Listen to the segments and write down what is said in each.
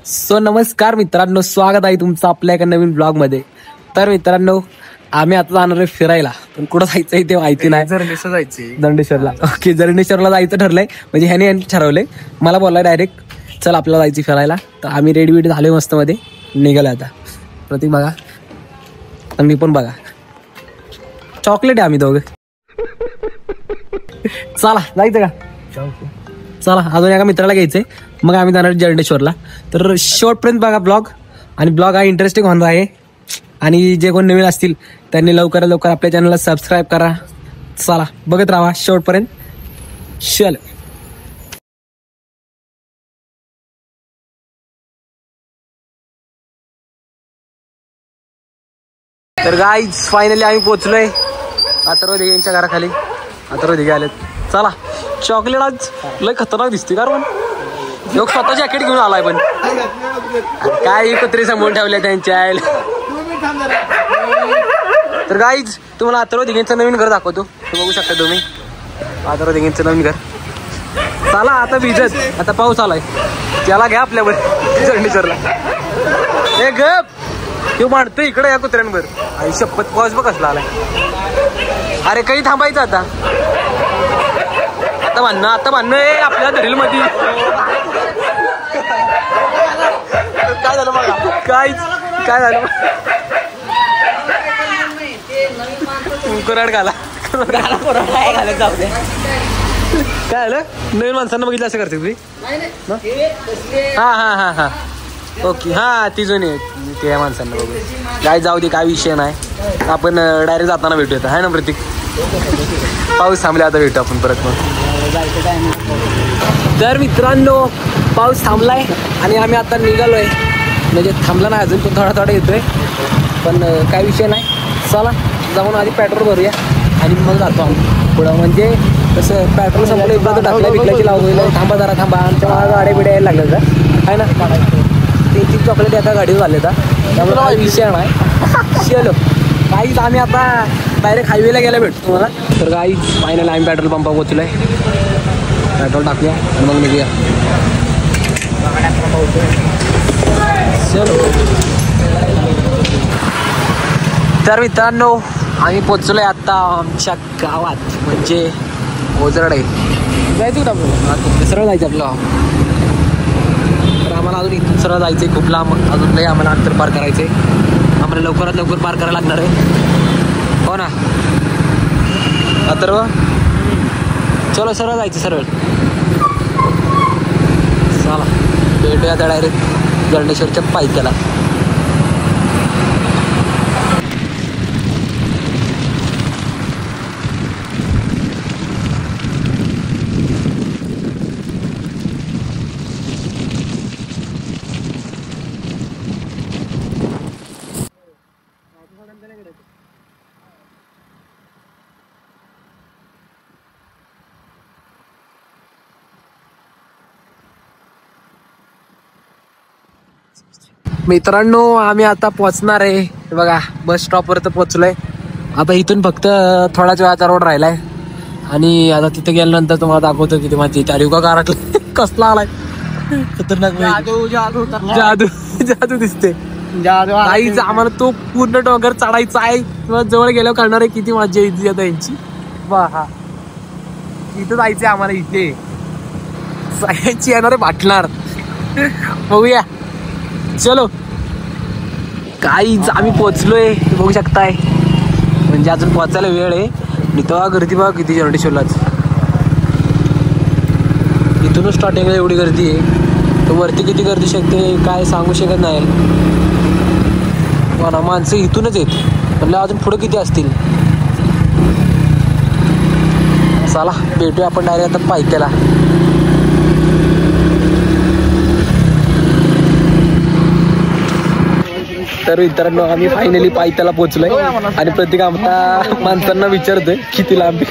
So नमस्कार मित्रांनो, स्वागत आहे तुमचं आपल्या एका नवीन ब्लॉग मध्ये. तर मित्रांनो, आम्ही आता जाणार आहे फिरायला, पण कुठं जायचंय ते माहिती नाही. दंडेश्वरला. ओके, दंडेश्वरला जायचं ठरलंय, म्हणजे ह्याने ठरवलंय. मला बोललाय डायरेक्ट चल आपल्याला जायचं फिरायला. तर आम्ही रेडी वेडी झालोय मस्त मध्ये, निघालोय आता. प्रतीक बघा आणि मी पण बघा, चॉकलेट आहे आम्ही दोघे. चला जायचं का? चला, अजून एका मित्राला घ्यायचंय, मग आम्ही जाणार दंडेश्वरला. तर शेवटपर्यंत बघा ब्लॉग, आणि ब्लॉग हा इंटरेस्टिंग होणार आहे. आणि जे कोण नवीन असतील त्यांनी लवकरात लवकर आपल्या चॅनलला सबस्क्राईब करा. चला बघत राहा शेवटपर्यंत. चल. तर गाईज फायनली आम्ही पोहोचलोय अथर्व दिघे यांच्या घराखाली. अथर्व दिघे आलेत. चला, चॉकलेट आज लय खतरनाक दिसते का पण. लोक स्वतः जॅकेट घेऊन आलाय, पण काय कुत्रे समोर ठेवले त्यांच्या. तर गाईज तुम्हाला अथर्व दिघेंचं नवीन घर दाखवतो. बघू शकता तुम्ही अथर्व दिघेंचं नवीन घर. चला आता भिजत, आता पाऊस आलाय, त्याला घ्या आपल्यावर दंडेश्वरला. हे गप किंवा मांडतो इकडे या कुत्र्यांवर. आई शपथ, पाऊस बघ कसला आलाय. अरे काही थांबायचं आता. आता म्हणणं आपल्या दरील मध्ये काय झालं बघा. काय झालं, कुराड घाला जाऊ दे. काय झालं, नवीन माणसांना बघितलं असं करते तुम्ही. हा ओके, हा ती जुनी त्या माणसांना बघू. काय जाऊ दे, काय विषय नाही. आपण डायरेक्ट जाताना भेटूया आहे ना प्रतीक. पाऊस थांबला, आता भेटू आपण परत मग. तर मित्रांनो, पाऊस थांबलाय आणि आम्ही आता निघालोय. म्हणजे थांबला नाही अजून, तो थोडा येतोय, पण काय विषय नाही. चला जाऊन आधी पेट्रोल भरूया आणि मग जातो आम्ही पुढं. म्हणजे तसं पेट्रोल संपलं, एकदा तर टाकल्या बिकल्याची लावलेलं. थांबा आमच्या गाड्या बिड्या यायला लागल्या तर आहे ना. ते चॉकलेट एका गाडीवर झाले तर, त्यामुळे काही विषय नाही. चलो काहीच, आम्ही आता डायरेक्ट हायवेला गेला भेटतो तुम्हाला. तर काही फायनल आम्ही पेट्रोल पंपावर पोहोचलोय. पेट्रोल टाकूया आणि मग निघूया. चलो. तर मित्रांनो, आम्ही पोचलोय आता आमच्या गावात, म्हणजे ओझरडे. जायचं कुठं आपल्याला? सरळ जायचं आपलं. तर आम्हाला अजून इथून सरळ जायचं आहे, खूप लांब. अजून लई आम्हाला अंतर पार करायचं आहे. आम्हाला लवकरात लवकर पार करायला लागणार आहे, हो ना अथर्व? चलो सरळ जायचं, सरळ. चला भेटूया आता डायरेक्ट दंडेश्वरच्या पायथ्याला. मित्रांनो, आम्ही आता पोहोचणार आहे. बघा बस स्टॉपवर तर पोहोचलोय. आता इथून फक्त थोड्याच वेळाचा रोड राहिलाय, आणि आता तिथे गेल्यानंतर तुम्हाला दाखवतो की माझी तारीख काराटला कसला आलाय. खतरनाक जादू दिसते. काहीच आम्हाला तो पूर्ण डोंगर चढायचा आहे, किंवा जवळ गेल्यावर कळणार आहे किती मजा येते आता यांची. हा इथं जायचंय आम्हाला, इथे सगळ्यांची येणार आहे बाटणार. बघूया. चलो काहीच आम्ही पोहोचलोय, बघू शकताय. म्हणजे अजून पोहोचायला वेळ आहे. आणि तेव्हा गर्दी बघा किती दंडेश्वरलाच. इथूनच स्टार्टिंगला एवढी गर्दी आहे, तर वरती किती गर्दी शकते काय सांगू शकत नाही. पण माणसं इथूनच येत, म्हणलं अजून पुढं किती असतील. चला भेटूया आपण डायरेक्ट आता पायथ्याला. तर मित्रांनो, आम्ही फायनली पायथ्याला पोहोचलोय, आणि प्रत्येक आमचा माणसांना विचारतोय किती लांब.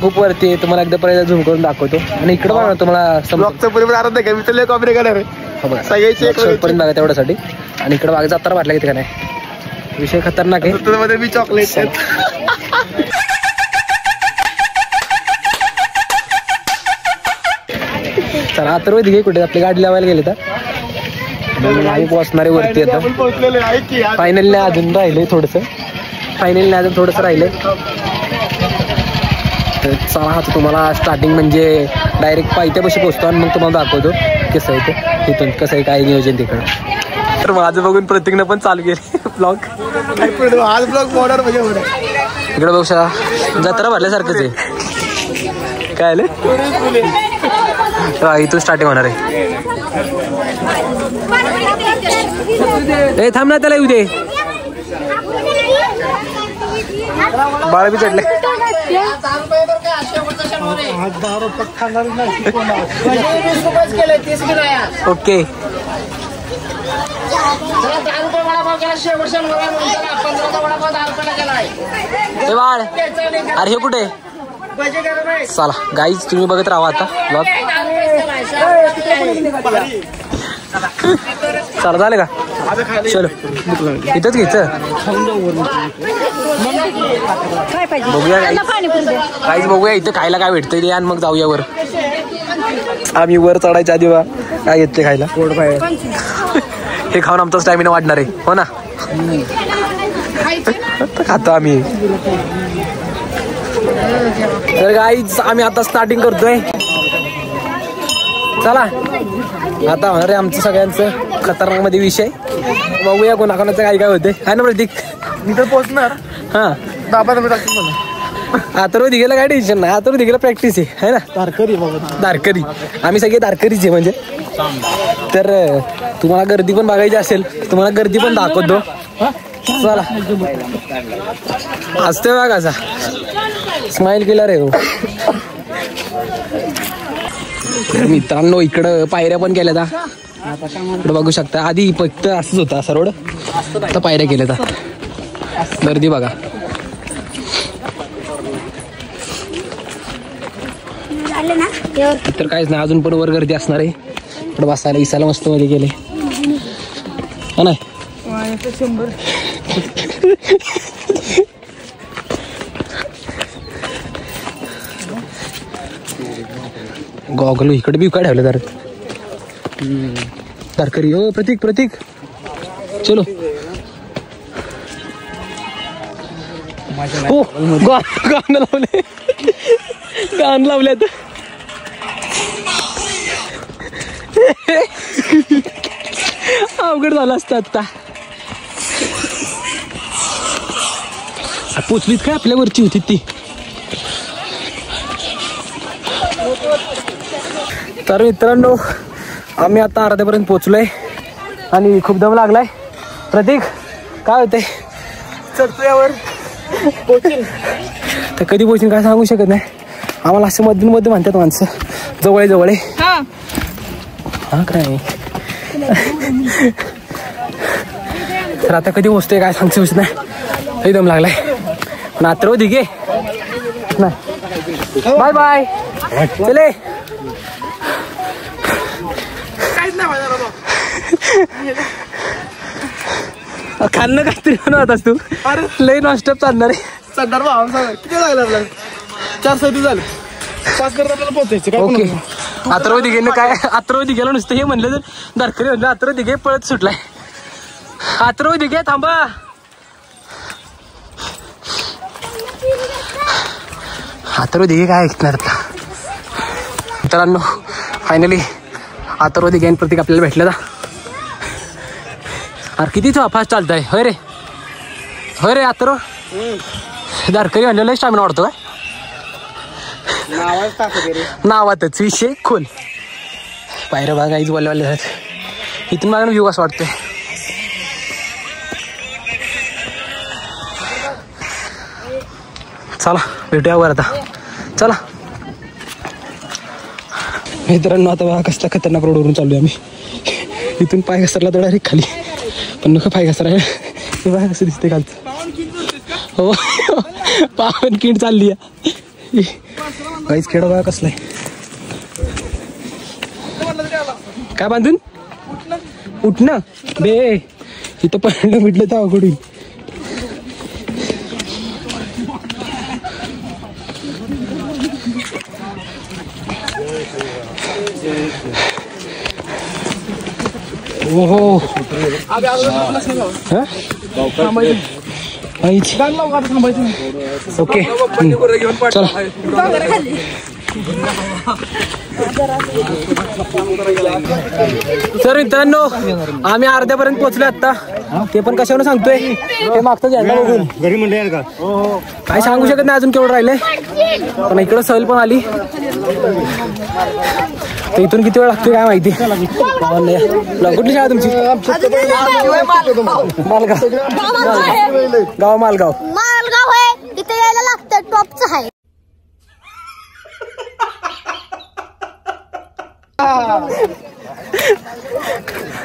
खूप वरती आहे, तुम्हाला एकदा पर्यंत झूम करून दाखवतो. आणि इकडे बघा तुम्हाला पर्यंत बघा तेवढ्यासाठी. आणि इकडे बघा जाताना वाटलं की नाही, विषय खतरनाक आहे. मी चॉकलेट चला आता रोज घे कुठे आपली गाडी लावायला गेले तर आम्ही पोहोचणारे वरती आता. फायनल नाही अजून राहिलंय थोडंसं. फायनल नाही अजून थोडंसं राहिलंय. तर चला आता तुम्हाला स्टार्टिंग म्हणजे डायरेक्ट पायथ्यापाशी पोहोचतो आणि मग तुम्हाला दाखवतो कसं आहे ते तिथून कसं आहे काय नियोजन तिकडं. तर माझं बघून प्रत्येकनं पण चालू केले ब्लॉग. आज ब्लॉग बॉर्डर म्हणजे इकडे बघू शकता जत्रा भरल्यासारखंच आहे. काय आलं इथून स्टार्टिंग होणार आहे. थांब ना त्याला येऊ दे. बाळ बी चढले. ओके बाळ अरे हे कुठे चला गाईज तुम्ही बघत राहा आता ब्लॉग. चला झालं का चलो इथंच घ्यायचं. बघूया काहीच बघूया इथं खायला काय भेटतंय ते आणि मग जाऊया वर. आम्ही वर चढायच्या आधी बा काय येते खायला हे खाऊन आमचा स्टॅमिना वाढणार आहे हो ना. खातो आम्ही. तर गाईज आम्ही आता स्टार्टिंग करतोय. चला आता होणार आहे आमचं सगळ्यांचं खतरनाक मध्ये विषय. बघूया कोणाकोणाचं काय काय होते आहे ना प्रतीक. मी तर पोहोचणार. हा 10-15 मिनिट लागतील मला. आता रोज दिघेला काय टेन्शन नाही. आता रोज दिघेला प्रॅक्टिस आहे ना. तारकरी बाबा तारकरी आम्ही सगळे तारकरीच आहे म्हणजे. तर तुम्हाला गर्दी पण बघायची असेल तुम्हाला गर्दी पण दाखवतो. चला असते बघा कसा स्माइल केला रे. मित्रांनो इकडं पायऱ्या पण केल्या इकडं बघू शकता. आधी फक्त असंच होतं असं रोड आता पायऱ्या केल्या. गर्दी बघा. तर काहीच नाही अजून पण वर गर्दी असणार आहे. इकडं बसायला विसायला मस्त मध्ये गेले हा नाही. गॉगल इकडे बी काय ठेवलं तर तारकरी हो. प्रतीक प्रतीक चलो हो गाणं लावले गाणं लावल्यात. अवघड झालं असतं आता. पोचलीत काय आपल्यावरची होती ती. तर मित्रांनो आम्ही आता अर्ध्यापर्यंत पोचलोय आणि खूप दम लागलाय. प्रतीक काय होतंय चढतो यावर तर कधी पोचीन काय सांगू शकत नाही. आम्हाला असं मधून मध्ये म्हणतात माणसं जवळ जवळ हा काय. तर आता कधी पोचतोय काय सांगू शकत नाही. एकदम लागलाय पण आता दिघे नाही. बाय बाय चले. खाल्लं काहीतरी बनवत तू. अरे लय नॉनस्टॉप चालणार आहे. चढणार बा किती लागलं आपल्याला 4:30 झालं. 5 करता आपल्याला पोहोचायचं. ओके अथर्व दिघेनं काय अथर्व दिघेला नुसतं हे म्हणलं तर दारकरी म्हणलं अथर्व दिघे पळत सुटलाय. अथर्व दिघे थांबा. अथर्व दिघे काय ऐकणार आता. मित्रांनो फायनली अथर्व दिघे आणि प्रतीक आपल्याला भेटलं ना. अरे किती फास्ट चालतंय होय रे अथर्व. दारकरी म्हणलेलं स्टॅमिना वाढतो काय नावातच विषय खोल. पायऱ्या बघा काहीच बोलले आहेत. इथून माझा व्ह्यू असं वाटतोय. चला भेटूया वर आता. चला मित्रांनो आता बघा कसला खतरनाक रोडवरून चाललोय आम्ही. इथून पाय घसरला तर डायरेक्ट खाली पण नको पाय घसरायला. हे बघा कसं दिसतंय खालचं. हो पावन किंड चालली आहे. काहीच खेळ बघा कसलाय काय बांधून उठणं बे. इथं पडलं म्हटलं तर अवघड होईल. ओहो ओके चला. तर मित्रांनो आम्ही अर्ध्यापर्यंत पोहोचलो आता. ते पण कशावर सांगतोय ते मागचं झेंडा बघून घरी म्हणले का काय सांगू शकत नाही अजून केवढं राहिलंय. पण इकडं सहल पण आली. तर इथून किती वेळ लागतोय काय माहिती. कुठली शाळा तुमची? मालगाव. गाव मालगाव. मालगाव आहे तिथे यायला लागतं टॉपचं आहे.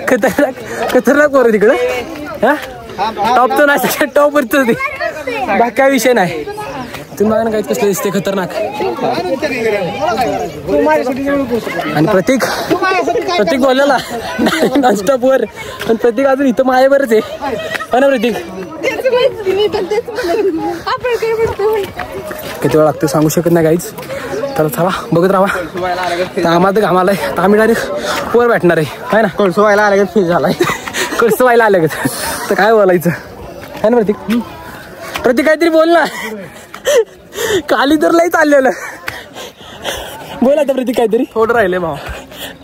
खतरनाक खतरनाक पोरं तिकडं. हा टॉप तर नाही टॉप वरच ते बाकी काय विषय नाही. तुम्ही बघा ना काहीच कसलं दिसते खतरनाक. आणि प्रतीक बोललेला नॉनस्टॉप वर. पण प्रतीक अजून इथं मायेवरच आहे. हो ना प्रतीक? किती वेळ लागतो सांगू शकत नाही काहीच. तर चला बघत राहा. आम्हाला तर घाम आलाय. आम्ही डायरेक्ट वर भेटणार आहे ना. कोळसो व्हायला आला फील झालाय. कसं व्हायला आलं का तर काय बोलायचं है ना प्रतीक? प्रतीक काहीतरी बोल ना. खाली तर लई चाललेलं. बोल आता प्रतीक काहीतरी. थोडं राहिले भाऊ.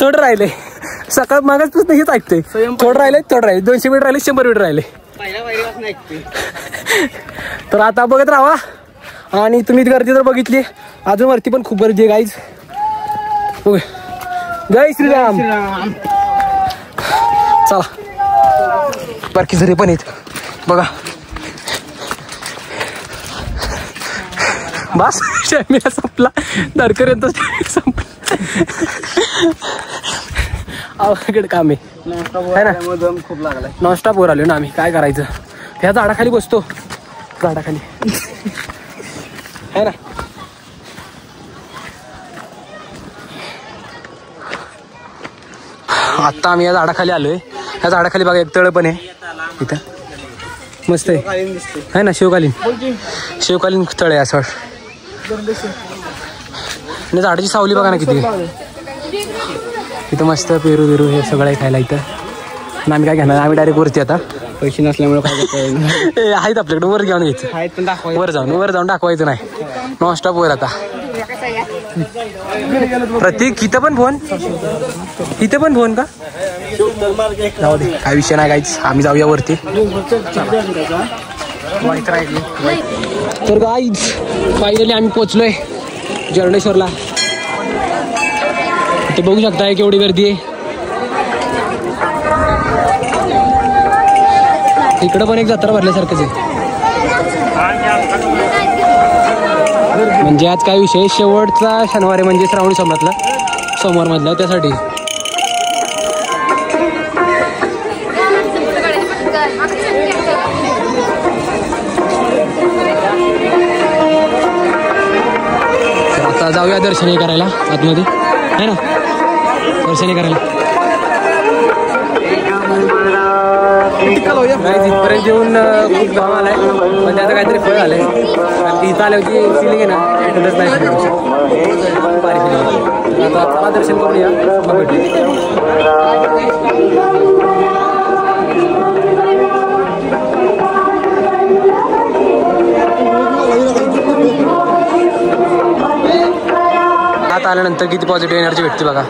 थोडं राहिले. सकाळ मागासपासून हेच ऐकतोय. थोडं राहिले 200 मीटर राहिले 100 मीटर राहिले. तर आता बघत राहा. आणि तुम्ही गर्दी तर बघितली. अजून वरती पण खूप गर्दी आहे गाईज. ओके जय श्रीराम. चला बारकी झरे पण आहेत बघा. बस शर्मिला संपला. धडकर्यंत संपला. अवघड काम आहे ना. खूप लागलाय. नॉनस्टॉप वर आलो ना आम्ही. काय करायचं. ह्या झाडाखाली बसतो. झाडाखाली है ना. आता आम्ही या झाडाखाली आलोय. ह्या झाडाखाली बघा एक तळ पण आहे इथं. मस्त आहे ना. शिवकालीन तळ आहे असं. आणि झाडाची सावली बघा ना किती. इथं मस्त पेरू बिरू हे सगळं आहे खायला इथं. आणि आम्ही काय घेणार. आम्ही डायरेक्ट वरती आता पैसे नसल्यामुळे काय आहेत आपल्याकडे. वर घेऊन घ्यायचं. वर जाऊन दाखवायचं नाही. नॉनस्टॉप वर आता. प्रतीक इथं पण फोन का जाऊ दे काय विषय नाही काहीच. आम्ही जाऊया वरती. तर गाईज फायनली आम्ही पोचलोय जर्डेश्वरला. ते बघू शकताय केवढी गर्दी आहे. इकडं पण एक जत्रा भरल्यासारखंच आहे. म्हणजे आज काय विषय शेवटचा शनिवार आहे. म्हणजे श्रावणी सोमवार मधला त्यासाठी. आता जाऊया दर्शनी करायला आतमध्ये है ना. दर्शनी करायला इथपर्यंत येऊन खूप घाम आलाय. पण त्याचं काहीतरी फळ आलंय. आणि इथं आल्याची फिलिंग आहे ना कुठंच नाही. भारी फिलिंग. आता दर्शन करूया मग भेटू. आत आल्यानंतर किती पॉझिटिव्ह एनर्जी भेटते बघा.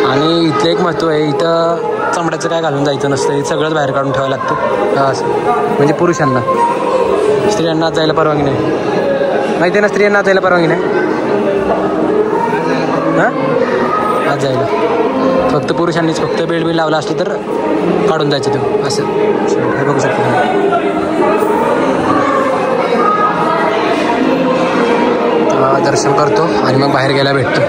आणि इथलं एक महत्त्व आहे. इथं चमड्याचं काय घालून जायचं नसतं. हे सगळंच बाहेर काढून ठेवावं लागतं असं. म्हणजे पुरुषांना. स्त्रियांना जायला परवानगी नाही. माहिती आहे ना. स्त्रियांना जायला परवानगी नाही. हां आज जायला फक्त पुरुषांनीच. फक्त बेल्ट लावला असतो तर काढून जायचं तो असं. हे बघू शकतो. दर्शन करतो आणि मग बाहेर गेला भेटतो.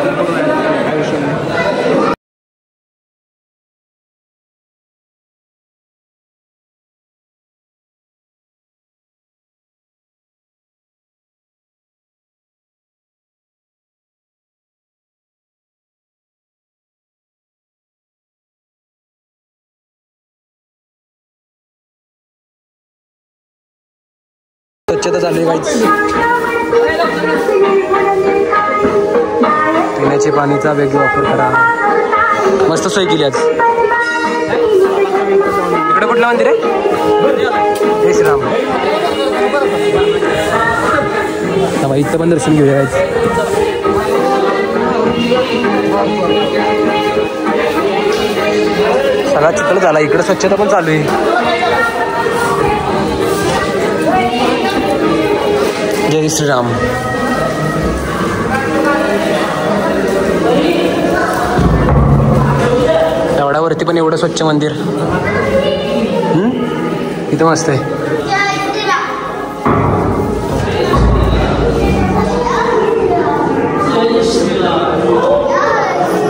स्वच्छता चालू आहे काहीच. पिण्याच्या पाणीचा वेगळा वापर करा. मस्त सोय केली आज. इकडे कुठलं मंदिर आहे? जय श्रीराम. इथं पण दर्शन घेऊया काहीच. सगळा चिखल झाला. इकडे स्वच्छता पण चालू आहे. जय श्रीराम. एवढ्यावरती पण एवढं स्वच्छ मंदिर. इथं मस्त आहे.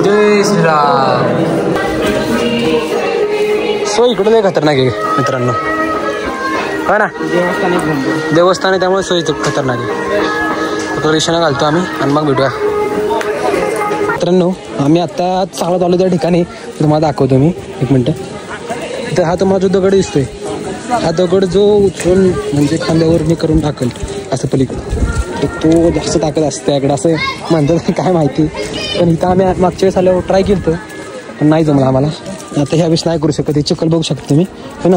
जय श्रीराम. सो इकडं लय खतरनाक आहे मित्रांनो, काय ना. देवस्थान आहे त्यामुळे सोयी खतरनाक आहे. फक्त रिक्षाने घालतो आम्ही आणि मग भेटूया. मित्रांनो आम्ही आता चालत आलो त्या ठिकाणी तुम्हाला दाखवतो मी. एक मिनटं. तर हा तुम्हाला जो दगड दिसतोय, हा दगड जो उचलून म्हणजे खांद्यावरनी करून टाकल असं पलीकडे, तर तो जास्त ताकद असते त्याकडे असं म्हणतात काय माहिती. पण इथं आम्ही मागच्या वेळेस आल्यावर ट्राय केलं पण नाही जमलं आम्हाला. आता ह्या वेळेस नाही करू शकत. हे चिखल बघू शकता तुम्ही हो ना.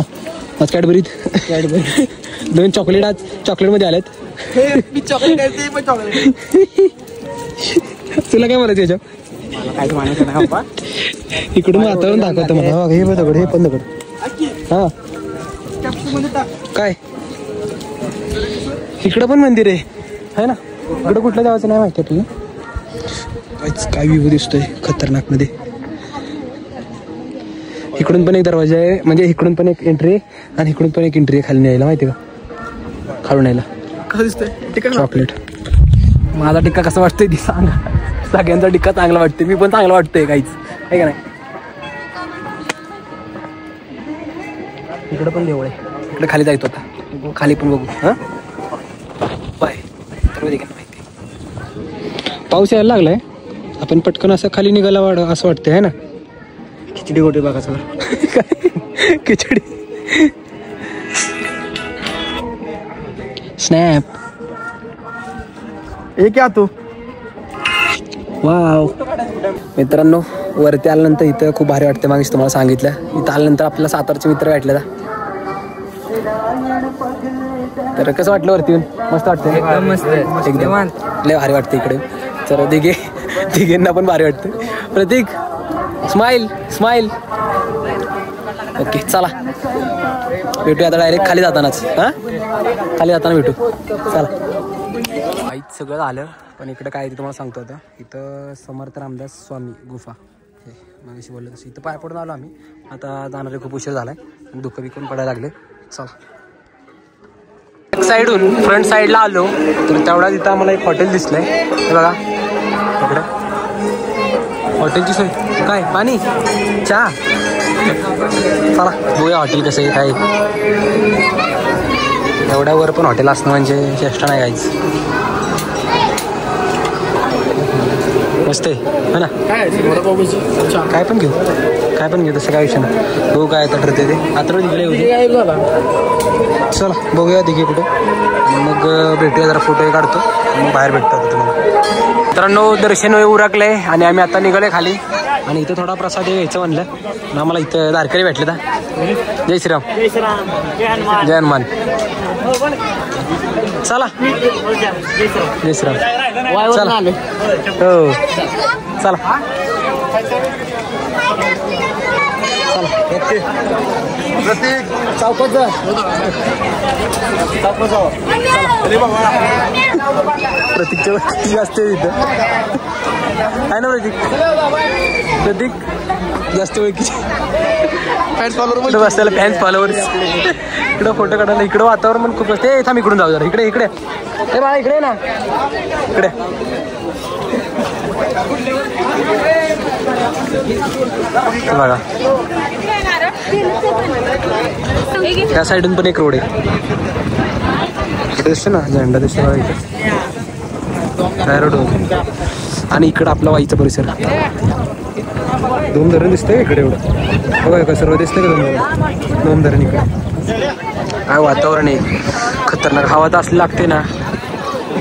आज कॅडबरी 2 चॉकलेट आज चॉकलेटमध्ये आल्यात. तुला काय बोलायचं याच्या? काय म्हणायचं नाही बाबा. इकडून वातावरण दाखवतं मला. हे पण दगड, हे पण दगड. हा काय इकडं पण मंदिर आहे ना. इकडं कुठलं जायचं नाही माहिती आपल्याला. काय व्ह्यू दिसतोय खतरनाक मध्ये. इकडून पण एक दरवाजा आहे, म्हणजे इकडून पण एक एंट्री आहे आणि इकडून पण एक एंट्री आहे खाली न्यायला. माहिती का? खालून यायला. कसं दिसतंय चॉकलेट. माझा टिक्का कसं वाटतंय ती सांगा. सगळ्यांचा टिक्का चांगला वाटते. मी पण चांगला वाटतंय काहीच आहे का नाही. इकडं पण देवळ आहे. इकडे खाली जायचं होता. खाली पण बघू. हां बाय. तर माहिती पाऊस यायला लागलाय. आपण पटकन असं खाली निघायला असं वाटतंय आहे ना. खिचडी गोटे बघा सर. खिचडी स्नॅप. हे क्या तू. वाव. मित्रांनो वरती आल्यानंतर इथं खूप भारी वाटतं. मागेच तुम्हाला सांगितलं. इथं आल्यानंतर आपल्याला सातारचे मित्र भेटले. तर कसं वाटलं वरती येऊन? मस्त वाटतं. एकदम मस्त. एकदम लय भारी वाटतं इकडे. तर तिघींना पण भारी वाटतं. प्रतीक स्माइल स्माइल. ओके चला भेटूया आता डायरेक्ट खाली जातानाच. हां खाली जाताना भेटू. चला. काहीच सगळं झालं पण इकडं काय तुम्हाला सांगतो. आता इथं समर्थ रामदास स्वामी गुफा हे मागाशी बोललं तसं इथं पाय पडून आलो आम्ही. आता जाणारे खूप उशीर झालाय आणि दुःख बिकून पडायला लागले. चला साईडहून फ्रंट साईडला आलो तर तेवढा तिथं आम्हाला एक हॉटेल दिसलंय. हे बघा इकडं हॉटेलची सोय. काय पाणी चहा. चला बघूया हॉटेल कसं आहे काय. एवढ्यावर पण हॉटेल असणं म्हणजे चेष्टा नाही काहीच. मस्त आहे हो ना. काय पण घेऊ तसं काय विषय नाही. बघू काय आता ठरते ते. आता तिकडे येऊ. चला बघूया तिघे कुठे मग भेटूया. जरा फोटो काढतो मग बाहेर भेटतो तुम्हाला. मित्रांनो दर्शन उरकलंय आणि आम्ही आता निघालोय खाली. आणि इथं थोडा प्रसाद घ्यायचं म्हणलं आणि आम्हाला इथं दारकरी भेटले. जय श्रीराम. जय हनुमान. चला जय श्रीराम. चला हो चला चौकात जा. प्रतीकच्या वरती जास्त इथं आहे ना. प्रतीक जास्त ओळखीचे फॅन्स फॉलोवर बसलेला. फॅन्स फॉलोवर इकडं फोटो काढायला. इकडं वातावरण पण खूप असते. थांब इकडून जाऊ जरा. इकडे हे बघा इकडे ना. इकडे बघा त्या साईडून पण एक रोड आहे. इकडे दिसतो ना झेंडा दिसतो बघा इथे रोड. आणि इकडं आपला वाईचा परिसर. 2 धरण दिसतंय इकडे. एवढं बघा का सर्व दिसतंय का 2 धरण इकडे. काय वातावरण आहे खतरनाक. हवा तर असली लागते ना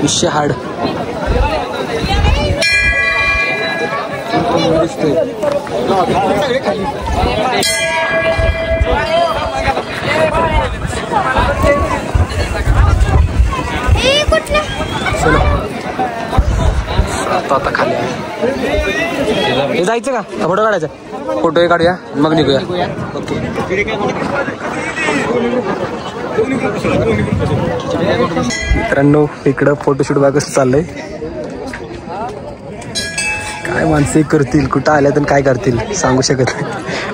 विषय हाड. चलो आता खाली हे जायचं का फोटो काढायचा. फोटो हे काढूया मग निघूया. ओके मित्रांनो इकडं फोटोशूट बघा कसं चाललंय. काय माणसे करतील कुठं आल्या तर काय करतील सांगू शकत नाही.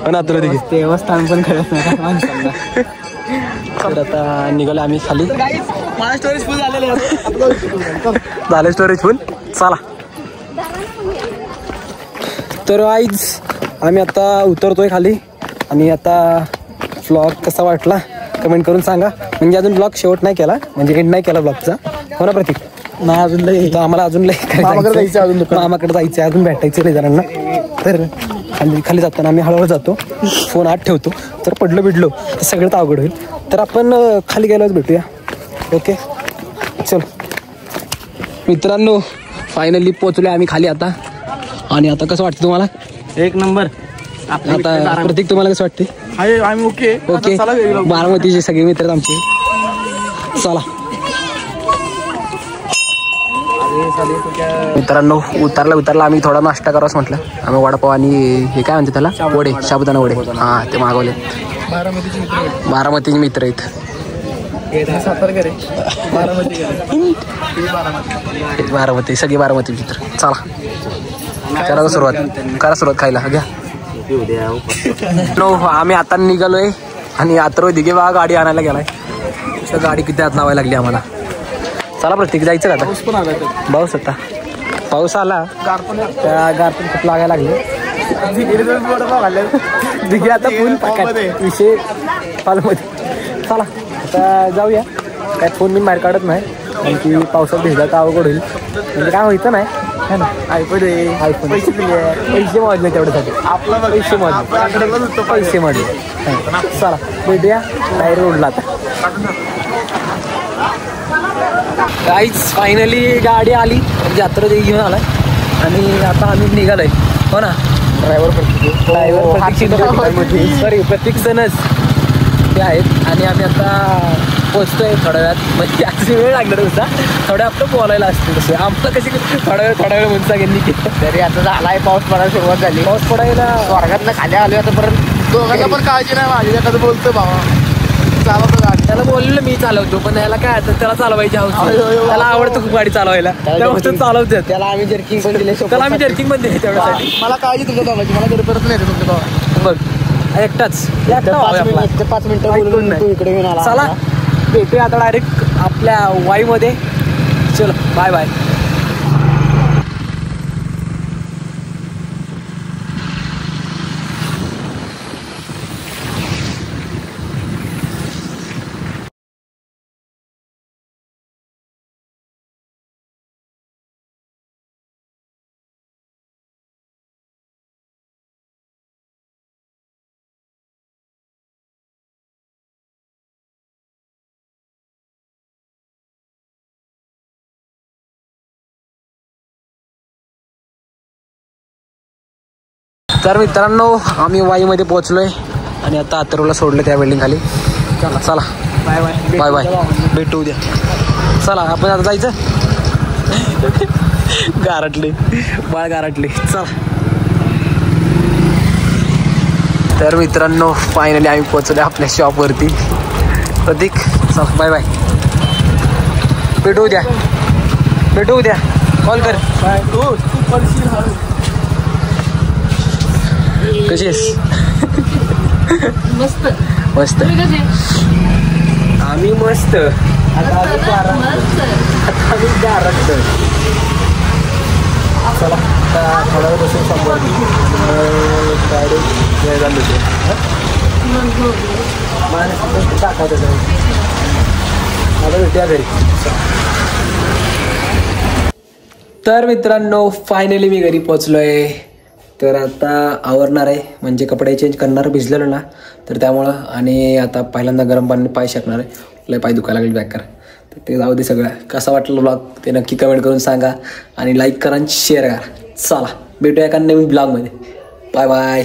पण आता देवस्थान पण कळत नाही माणसांना. तर आता निघालो आम्ही खाली. स्टोरेज फुल झालेलं झालं स्टोरेज फुल. चला तर आईज आम्ही आता उतरतोय खाली. आणि आता व्लॉग कसा वाटला कमेंट करून सांगा. म्हणजे अजून ब्लॉग शेवट नाही केला म्हणजे एंड नाही केला ब्लॉगचा. हो ना प्रतीक. नाही अजून लई आम्हाला अजून लई मामाकडे जायचं अजून भेटायचं लई जणांना. तर खाली जाताना आम्ही हळूहळू जातो. फोन आत ठेवतो. तर पडलो बिडलो तर सगळं अवघड होईल. तर आपण खाली गेल्यावर भेटूया. ओके चल मित्रांनो फायनली पोहोचलो आम्ही खाली आता. आणि आता कसं वाटतं तुम्हाला. एक नंबर. आता प्रतीक तुम्हाला कसं वाटते. आम्ही ओके ओके बारामतीचे सगळे मित्र आमचे. चला मित्रांनो उतरला आम्ही थोडा नाश्ता करावाच म्हटलं. आम्ही वडापाव आणि हे काय म्हणते त्याला वडे साबुदाणा वडे. हां ते मागवले. बारामतीचे मित्र आहेत. बारामती सगळे बारामती मित्र. चला करा सुरुवात खायला घ्या. नो आम्ही आता निघालोय. आणि अथर्व दिघे बा गाडी आणायला गेलाय. गाडी किती हात लावायला लागली आम्हाला. चला प्रत्येक जायचं का आता. पाऊस आता पाऊस आला त्या गारपण खूप लागायला लागले. दिघे आता फुल विषय हॉलमध्ये. चला आता जाऊया. काय फोन मी बाहेर काढत नाही कारण की पावसात भिजला तर अवघड होईल. म्हणजे काय व्हायचं नाही है ना. आयफोन पैसे मोजले तेवढ्यासाठी आपला पैसे मोजले. चला भेटूया टायर रोडला आता. काहीच फायनली गाडी आली यात्रा ते घेऊन आलाय. आणि आता आम्ही निघालोय. हो ना ड्रायव्हर सॉरी प्रत्येक जणच ते आहेत. आणि आम्ही आता पोचतोय थोड्या वेळात. म्हणजे अगदी वेळ लागणार होता थोड्या आपलं बोलायला असते तसे आमचं कशी थोडा वेळ म्हणून सगळ्यांनी केलं. तरी आता झालाय पाऊस पडायला सुरुवात झाली. पाऊस पडायला स्वर्गातनं खाली आलो आता परत. दोघांना पण काळजी नाही माझी. एखादं बोलतोय बाबा चालवतो गाडी. त्याला बोललेलं मी चालवतो पण याला काय त्याला चालवायची हौस. त्याला आवडतं खूप गाडी चालवायला चालवतात. त्याला आम्ही जर्किंग पण दिले. त्याला आम्ही जर्किंग पण दिले तेवढ्यासाठी. मला काळजी तुमच्या दोघांची. मला घरी परत नाही तुमच्या दोघांना. बघ एकटाच 5 मिनिटं तू इकडे येऊन आला. चला भेटूया आता डायरेक्ट आपल्या वाईमध्ये. चलो बाय बाय. तर मित्रांनो आम्ही वाईमध्ये पोहोचलोय. आणि आता अथर्वला सोडलं त्या बिल्डिंग खाली. चला बाय बाय बाय बाय भेटू उद्या. चला आपण आता जायचं. गारटले बाळ गारटले. चला तर मित्रांनो फायनली आम्ही पोहोचलो आपल्या शॉपवरती. प्रतीक चला बाय बाय. भेटू उद्या कॉल कर. बाय. कशी आहेस. मस्त मस्त आम्ही मस्त. आता आम्ही गारटलं. चला आता थोडा वेळ बसून शॉपवरती डायरेक्ट वेळ झाली होती. टाकायचं आता भेटूया घरी. तर मित्रांनो फायनली मी घरी पोचलोय. तर आता आवरणार आहे, म्हणजे कपडे चेंज करणार, भिजलेलो ना तर त्यामुळं. आणि आता पहिल्यांदा गरम पाणी पाय शेकणार आहे, लय पाय दुखायला लागले बॅक कर. तर ते जाऊ दे. सगळं कसा वाटलं ब्लॉग ते नक्की कमेंट करून सांगा आणि लाईक करा आणि शेअर करा. चला भेटूया एका नवीन ब्लॉगमध्ये. Bye bye.